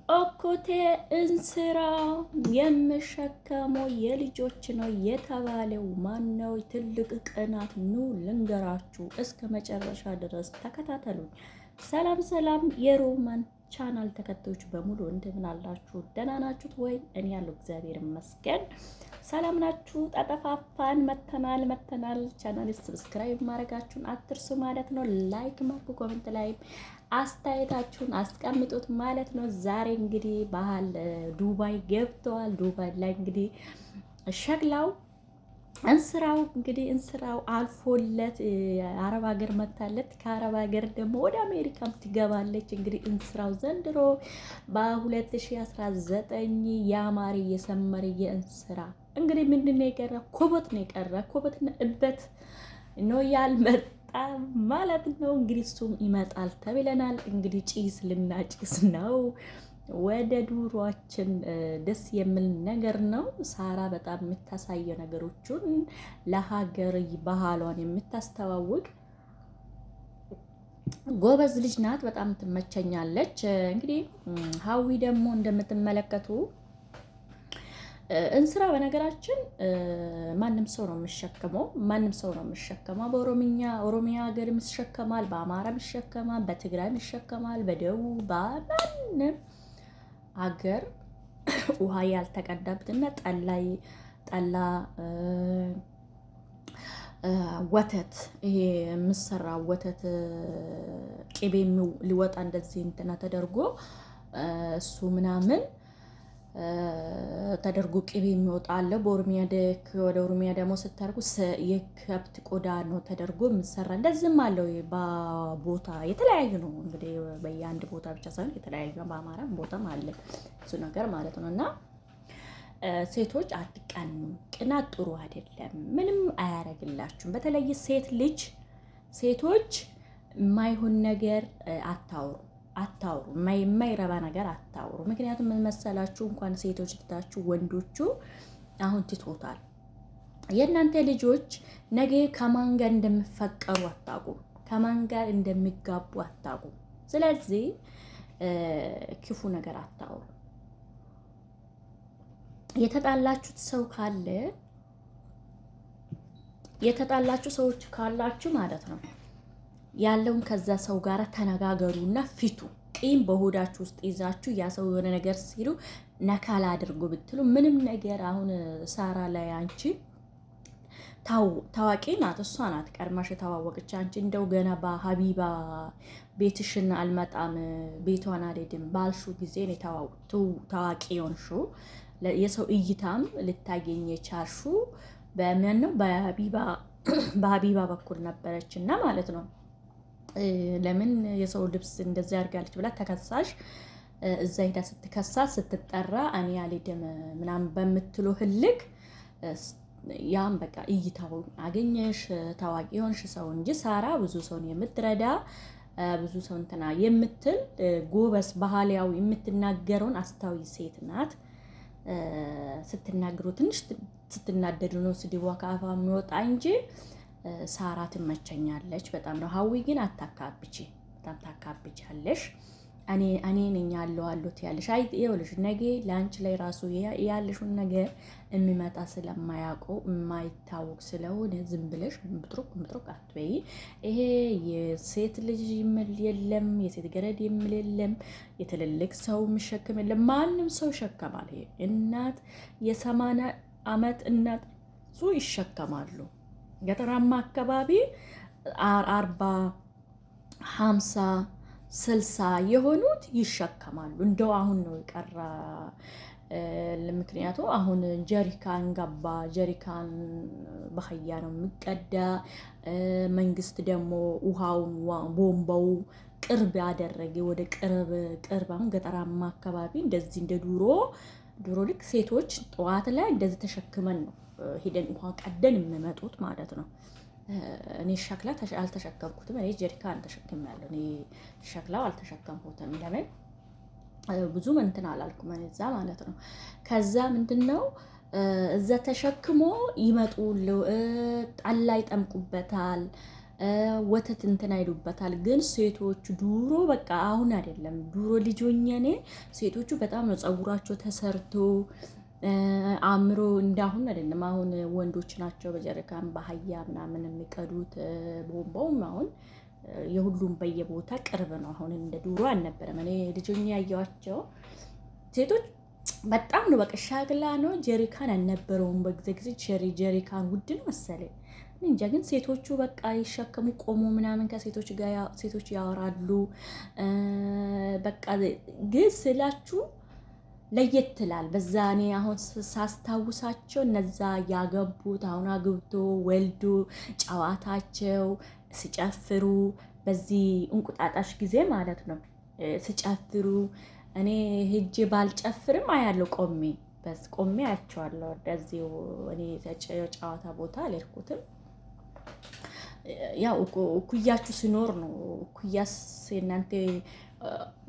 ኦኮቴ እንስራ የምሸከመው የልጆች ነው የተባለው ማነው? ትልቅ ቅናት ኑ ልንገራችሁ። እስከ መጨረሻ ድረስ ተከታተሉኝ። ሰላም ሰላም፣ የሮማን ቻናል ተከታዮች በሙሉ እንደምን አላችሁ? ደህና ናችሁት ወይ? እኔ ያለው እግዚአብሔር ይመስገን ሰላም ናችሁ? ተጠፋፋን መተናል። ቻናል ሰብስክራይብ ማድረጋችሁን አትርሱ ማለት ነው። ላይክ ማርኩ፣ ኮሜንት ላይ አስተያየታችሁን አስቀምጡት ማለት ነው። ዛሬ እንግዲህ ባህል ዱባይ ገብተዋል። ዱባይ ላይ እንግዲህ ሸክላው እንስራው አልፎለት አረብ ሀገር መታለት። ከአረብ ሀገር ደግሞ ወደ አሜሪካም ትገባለች። እንግዲህ እንስራው ዘንድሮ በ2019 ያማረ የሰመረ የእንስራ እንግዲህ ምንድን ነው የቀረ? ኮበት ነው የቀረ። ኮበትና እበት ነው ያልመጣ ማለት ነው። እንግዲህ እሱም ይመጣል ተብለናል። እንግዲህ ጭስ ልናጭስ ነው። ወደ ዱሯችን ደስ የሚል ነገር ነው። ሳራ በጣም የምታሳየው ነገሮችን ለሀገር ባህሏን የምታስተዋውቅ ጎበዝ ልጅ ናት። በጣም ትመቸኛለች። እንግዲህ ሀዊ ደግሞ እንደምትመለከቱ እንስራ በነገራችን ማንም ሰው ነው የሚሸከመው። ኦሮሚያ ሀገር ይሸከማል፣ በአማራም ይሸከማል፣ በትግራይም ይሸከማል፣ በደቡብ በማንም ሀገር ውሃ ያልተቀዳበትና ጠላ ወተት ይሄ የምሰራ ወተት ቅቤ ሊወጣ እንደዚህ እንትና ተደርጎ እሱ ምናምን ተደርጎ ቅቤ የሚወጣ አለ። ወደ ኦሮሚያ ደግሞ ስታርጉ የከብት ቆዳ ነው ተደርጎ የምሰራ እንደዚህም አለው። በቦታ የተለያዩ ነው እንግዲህ በየአንድ ቦታ ብቻ ሳይሆን የተለያዩ በአማራም ቦታም አለ እሱ ነገር ማለት ነው። እና ሴቶች አትቀኑ። ቅናት ጥሩ አይደለም፣ ምንም አያረግላችሁም። በተለይ ሴቶች የማይሆን ነገር አታውሩ፣ የማይረባ ነገር አታውሩ። ምክንያቱም ምን መሰላችሁ? እንኳን ሴቶች ትታችሁ ወንዶቹ አሁን ትቶታል። የእናንተ ልጆች ነገ ከማን ጋር እንደሚፈቀሩ አታውቁም፣ ከማን ጋር እንደሚጋቡ አታውቁም። ስለዚህ ክፉ ነገር አታውሩ። የተጣላችሁ ሰዎች ካላችሁ ማለት ነው ያለውን ከዛ ሰው ጋር ተነጋገሩና ፊቱ ቂም በሆዳችሁ ውስጥ ይዛችሁ ያ ሰው የሆነ ነገር ሲሉ ነካላ አድርጎ ብትሉ ምንም ነገር። አሁን ሳራ ላይ አንቺ ታዋቂ ናት፣ እሷ ናት ቀድማሽ የተዋወቀች። አንቺ እንደው ገና በሀቢባ ቤትሽን አልመጣም ቤቷን አልሄድም ባልሹ ጊዜ ታዋቂ የሆንሹ የሰው እይታም ልታገኝ የቻልሹ በምን ነው? በሀቢባ በኩል ነበረች እና ማለት ነው። ለምን የሰው ልብስ እንደዚህ አድርጋለች ብላ ተከሳሽ እዛ ሄዳ ስትከሳት ስትጠራ እኔ አልሄድም ምናምን በምትሉ ህልክ ያም በቃ እይታው አገኘሽ ታዋቂ የሆንሽ ሰው እንጂ ሳራ ብዙ ሰውን የምትረዳ ብዙ ሰው እንትና የምትል ጎበስ ባህላዊ የምትናገረውን አስታዊ ሴት ናት። ስትናገሩ ትንሽ ስትናደዱ ነው ስድቧ ከአፋ የሚወጣ እንጂ ሳራ ትመቸኛለች በጣም ነው። ሀዊ ግን አታካብቺ፣ በጣም ታካብቻለሽ። እኔ ነኝ አለሁት ያለሽ። አይ ይኸውልሽ ነገ ለአንቺ ላይ ራሱ ያለሽውን ነገር የሚመጣ ስለማያውቀው የማይታወቅ ስለሆነ ዝም ብለሽ ምጥሩቅ አትበይ። ይሄ የሴት ልጅ ይምል የለም፣ የሴት ገረድ ይምል የለም፣ የትልልቅ ሰው የሚሸክም የለም። ማንም ሰው ይሸከማል። ይሄ እናት የ80 ዓመት እናት ሱ ይሸከማሉ። ገጠራማ አካባቢ 40 50 60 የሆኑት ይሸከማሉ። እንደው አሁን ነው የቀረ። ምክንያቱ አሁን ጀሪካን ገባ። ጀሪካን በህያ ነው የሚቀዳ። መንግስት ደግሞ ውሃውን ቦምባው ቅርብ ያደረገ ወደ ቅርብ አሁን ገጠራማ አካባቢ እንደዚህ እንደ ድሮ ልክ ሴቶች ጠዋት ላይ እንደዚህ ተሸክመን ነው ሄደን ውሃ ቀደን የሚመጡት ማለት ነው። እኔ ሸክላ አልተሸከምኩትም። እኔ ጀሪካን ተሸክሜያለሁ። እኔ ሸክላው አልተሸከምኩትም። ለምን ብዙ እንትን አላልኩም እዛ ማለት ነው። ከዛ ምንድነው እዛ ተሸክሞ ይመጡ ጠላ ይጠምቁበታል። ወተት እንትን አይሉበታል። ግን ሴቶቹ ዱሮ በቃ አሁን አይደለም ዱሮ ልጆኛ እኔ ሴቶቹ በጣም ነው ፀጉራቸው ተሰርቶ አምሮ እንዳሁን አይደለም። አሁን ወንዶች ናቸው በጀሪካን በአህያ ምናምን የሚቀዱት። ቦምባውም አሁን የሁሉም በየቦታ ቅርብ ነው። አሁን እንደ ዱሮ አልነበረም። እኔ ልጆኛ ያየኋቸው ሴቶች በጣም ነው በቃ ሻግላ ነው። ጀሪካን አልነበረውም በጊዜ ጊዜ ጀሪካን ውድ ነው መሰለኝ እንጃ። ግን ሴቶቹ በቃ ይሸከሙ ቆሞ ምናምን ከሴቶች ጋር ሴቶች ያወራሉ። በቃ ግን ስላችሁ ለየት ይላል። በዛ እኔ አሁን ሳስታውሳቸው እነዛ ያገቡት አሁን አግብቶ ወልዶ ጨዋታቸው ሲጨፍሩ በዚህ እንቁጣጣሽ ጊዜ ማለት ነው ሲጨፍሩ እኔ ሄጄ ባልጨፍርም አያለው ቆሜ አያቸዋለሁ። እንደዚሁ እኔ ጨዋታ ቦታ አልሄድኩትም። ያው እኩያችሁ ሲኖር ነው። እኩያስ እናንተ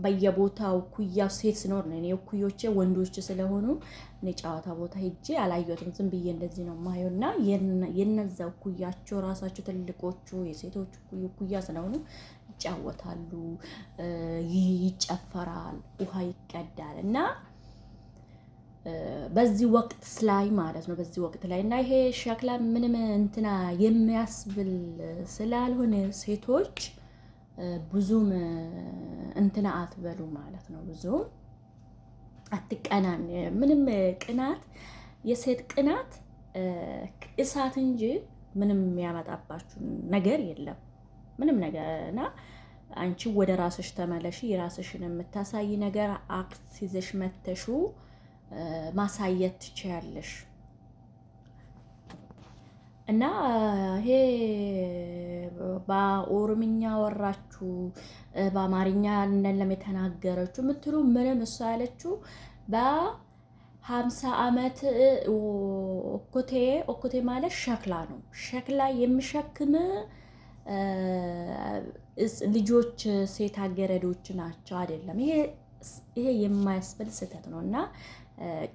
በየቦታው እኩያው ሴት ሲኖር ነው። እኔ እኩዮቼ ወንዶች ስለሆኑ እኔ ጨዋታ ቦታ ሄጄ አላየሁትም። ዝም ብዬ እንደዚህ ነው የማየው። እና የነዛ እኩያቸው ራሳቸው ትልቆቹ የሴቶች እኩያ ስለሆኑ ይጫወታሉ፣ ይጨፈራል፣ ውሃ ይቀዳል እና በዚህ ወቅት ላይ ማለት ነው። በዚህ ወቅት ላይ እና ይሄ ሸክላ ምንም እንትና የሚያስብል ስላልሆነ ሴቶች ብዙም እንትና አትበሉ ማለት ነው። ብዙም አትቀናን። ምንም ቅናት የሴት ቅናት እሳት እንጂ ምንም የሚያመጣባችሁ ነገር የለም። ምንም ነገር እና አንቺ ወደ ራስሽ ተመለሺ። የራስሽን የምታሳይ ነገር አክት ይዘሽ መተሹ ማሳየት ትችያለሽ። እና ይሄ በኦሮምኛ ወራችሁ በአማርኛ እንደለም የተናገረችው የምትሉ ምንም እሷ ያለችው በ50 ዓመት ኦኮቴ ማለት ሸክላ ነው። ሸክላ የሚሸክም ልጆች ሴት አገረዶች ናቸው። አይደለም ይሄ የማያስብል ስህተት ነው። እና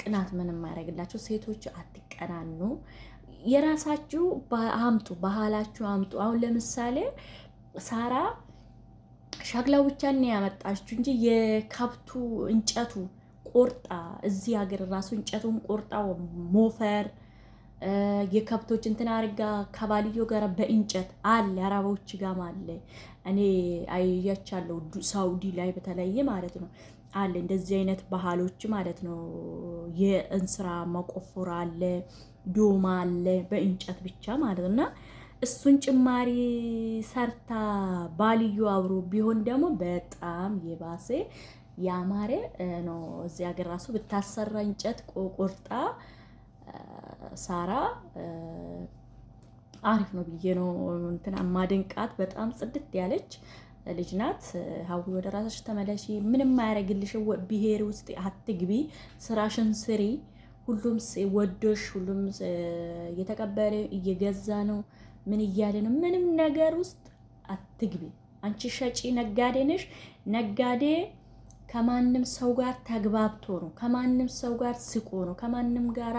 ቅናት ምንም ማያደርግላቸው ሴቶች አትቀናኑ። የራሳችሁ አምጡ፣ ባህላችሁ አምጡ። አሁን ለምሳሌ ሳራ ሸክላው ብቻ ነው ያመጣችሁ እንጂ የከብቱ እንጨቱ ቆርጣ እዚህ ሀገር ራሱ እንጨቱን ቆርጣ ሞፈር የከብቶች እንትን አርጋ ከባልዮ ጋር በእንጨት አለ። አረቦች ጋር አለ። እኔ አያቻለሁ ሳውዲ ላይ በተለየ ማለት ነው አለ እንደዚህ አይነት ባህሎች ማለት ነው። የእንስራ መቆፈር አለ፣ ዶማ አለ በእንጨት ብቻ ማለት ነው። እና እሱን ጭማሪ ሰርታ ባልዮ አብሮ ቢሆን ደግሞ በጣም የባሰ ያማረ ነው። እዚህ ሀገር ራሱ ብታሰራ እንጨት ቆርጣ ሳራ አሪፍ ነው ብዬ ነው እንትና ማደንቃት። በጣም ጽድት ያለች ልጅ ናት። ሀዊ ወደ ራስሽ ተመለሺ። ምንም ማያረግልሽ ብሄር ውስጥ አትግቢ። ስራሽን ስሪ። ሁሉም ወዶሽ ሁሉም እየተቀበለ እየገዛ ነው ምን እያለ ነው። ምንም ነገር ውስጥ አትግቢ። አንቺ ሸጪ ነጋዴ ነሽ። ነጋዴ ከማንም ሰው ጋር ተግባብቶ ነው፣ ከማንም ሰው ጋር ስቆ ነው፣ ከማንም ጋራ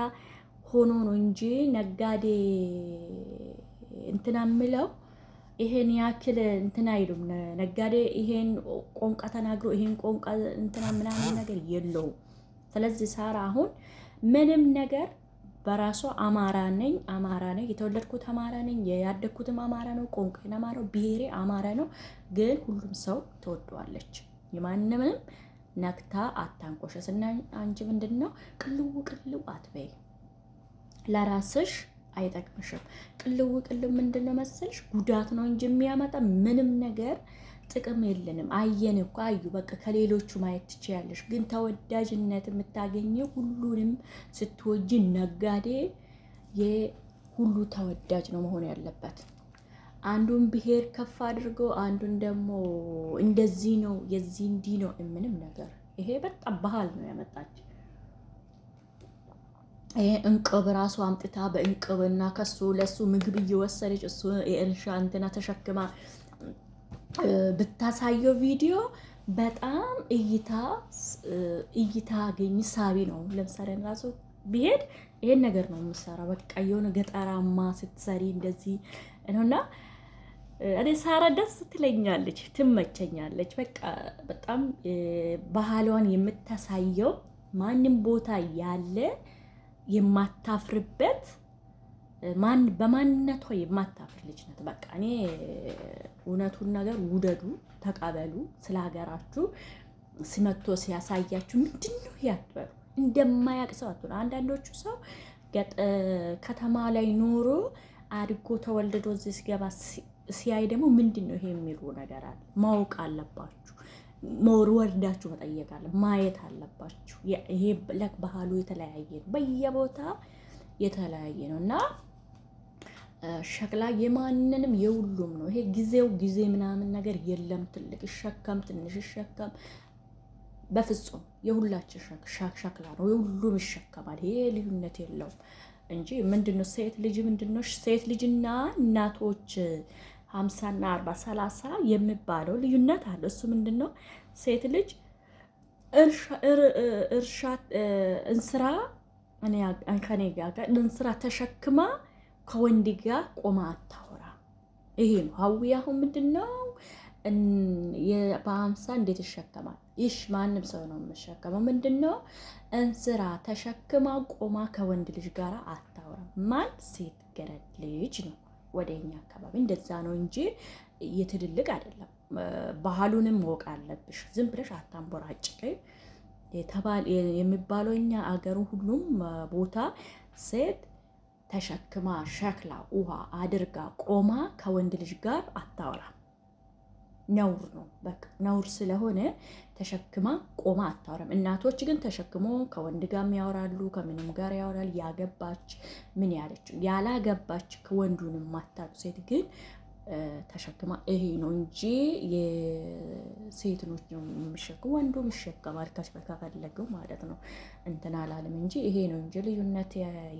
ሆኖ ነው እንጂ ነጋዴ እንትና ምለው ይሄን ያክል እንትና አይሉም። ነጋዴ ይሄን ቆንቃ ተናግሮ ይሄን ቆንቃ እንትና ምናምን ነገር የለውም። ስለዚህ ሳራ አሁን ምንም ነገር በራሷ አማራ ነኝ የተወለድኩት አማራ ነኝ፣ ያደግኩትም አማራ ነው፣ ቆንቃዬን አማራ ነው፣ ብሔሬ አማራ ነው። ግን ሁሉም ሰው ትወደዋለች። የማንንም ነክታ አታንቆሸስ። እና አንቺ ምንድን ነው ቅልው አትበይ። ለራስሽ አይጠቅምሽም። ቅልው ምንድን ነው መሰልሽ ጉዳት ነው እንጂ የሚያመጣ ምንም ነገር ጥቅም የለንም። አየን እኮ በቃ ከሌሎቹ ማየት ትችያለሽ። ግን ተወዳጅነት የምታገኘው ሁሉንም ስትወጂ ነጋዴ የሁሉ ተወዳጅ ነው መሆን ያለበት። አንዱን ብሔር ከፍ አድርገው አንዱን ደግሞ እንደዚህ ነው የዚህ እንዲህ ነው ምንም ነገር። ይሄ በጣም ባህል ነው ያመጣች። ይሄ እንቅብ ራሱ አምጥታ በእንቅብና ከሱ ለሱ ምግብ እየወሰደች እሱ የእርሻ እንትና ተሸክማ ብታሳየው ቪዲዮ በጣም እይታ አገኝ ሳቢ ነው። ለምሳሌ ራሱ ቢሄድ ይሄን ነገር ነው የምሰራ። በቃ የሆነ ገጠራማ ስትሰሪ እንደዚህ ነውና እኔ ሳራ ደስ ትለኛለች፣ ትመቸኛለች። በቃ በጣም ባህሏን የምታሳየው ማንም ቦታ ያለ የማታፍርበት በማንነቷ የማታፍር ልጅ ናት። በቃ እኔ እውነቱን ነገር ውደዱ፣ ተቀበሉ። ስለ ሀገራችሁ ሲመቶ ሲያሳያችሁ ምንድን ነው ያትበሉ፣ እንደማያቅ ሰው አትሆኑ። አንዳንዶቹ ሰው ከተማ ላይ ኖሮ አድጎ ተወልዶ እዚህ ሲገባ ሲያይ ደግሞ ምንድን ነው ይሄ የሚሉ ነገር አለ። ማወቅ አለባችሁ፣ ወርዳችሁ መጠየቅ አለ፣ ማየት አለባችሁ። ይሄ ባህሉ የተለያየ ነው፣ በየቦታ የተለያየ ነው እና ሸክላ የማንንም የሁሉም ነው። ይሄ ጊዜ ምናምን ነገር የለም። ትልቅ ይሸከም ትንሽ ይሸከም፣ በፍጹም የሁላችን ሸክላ ነው፣ የሁሉም ይሸከማል። ይሄ ልዩነት የለውም እንጂ ምንድነው ሴት ልጅ ምንድነው ሴት ልጅና እናቶች 50 እና 40 30 የሚባለው ልዩነት አለ። እሱ ምንድነው ሴት ልጅ እርሻ እንስራ ከኔ ጋር እንስራ ተሸክማ ከወንድ ጋር ቆማ አታወራ። ይሄ ነው ሀዊ። አሁን ምንድነው በ50 እንዴት ይሸከማል? ይሽ ማንም ሰው ነው የሚሸከመው። ምንድነው እንስራ ተሸክማ ቆማ ከወንድ ልጅ ጋር አታወራ። ማን? ሴት ገረድ ልጅ ነው። ወደኛ አካባቢ እንደዛ ነው እንጂ የትልልቅ አይደለም። ባህሉንም ማወቅ አለብሽ። ዝም ብለሽ አታንቦራጭ። የሚባለው እኛ አገሩ ሁሉም ቦታ ሴት ተሸክማ ሸክላ ውሃ አድርጋ ቆማ ከወንድ ልጅ ጋር አታወራም። ነውር ነው። በቃ ነውር ስለሆነ ተሸክማ ቆማ አታወራም። እናቶች ግን ተሸክሞ ከወንድ ጋር ያወራሉ፣ ከምንም ጋር ያወራል። ያገባች ምን ያለችው ያላገባች ከወንዱንም ማታውቅ ሴት ግን ተሸክማ ይሄ ነው እንጂ የሴት ነው የሚሸከም፣ ወንዱም ይሸከማል ከፈለገው ማለት ነው። እንትን አላለም እንጂ ይሄ ነው እንጂ ልዩነት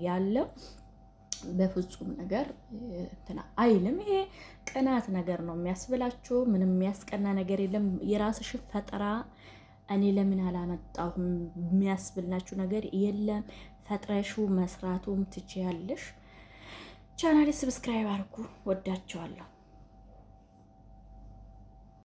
ያለው በፍጹም ነገር እንትና አይልም። ይሄ ቅናት ነገር ነው የሚያስብላችሁ። ምንም የሚያስቀና ነገር የለም። የራስሽን ፈጠራ እኔ ለምን አላመጣሁም የሚያስብላችሁ ነገር የለም። ፈጥረሹ መስራቱም ትችያለሽ። ቻናሌ ሰብስክራይብ አድርጉ። ወዳችኋለሁ።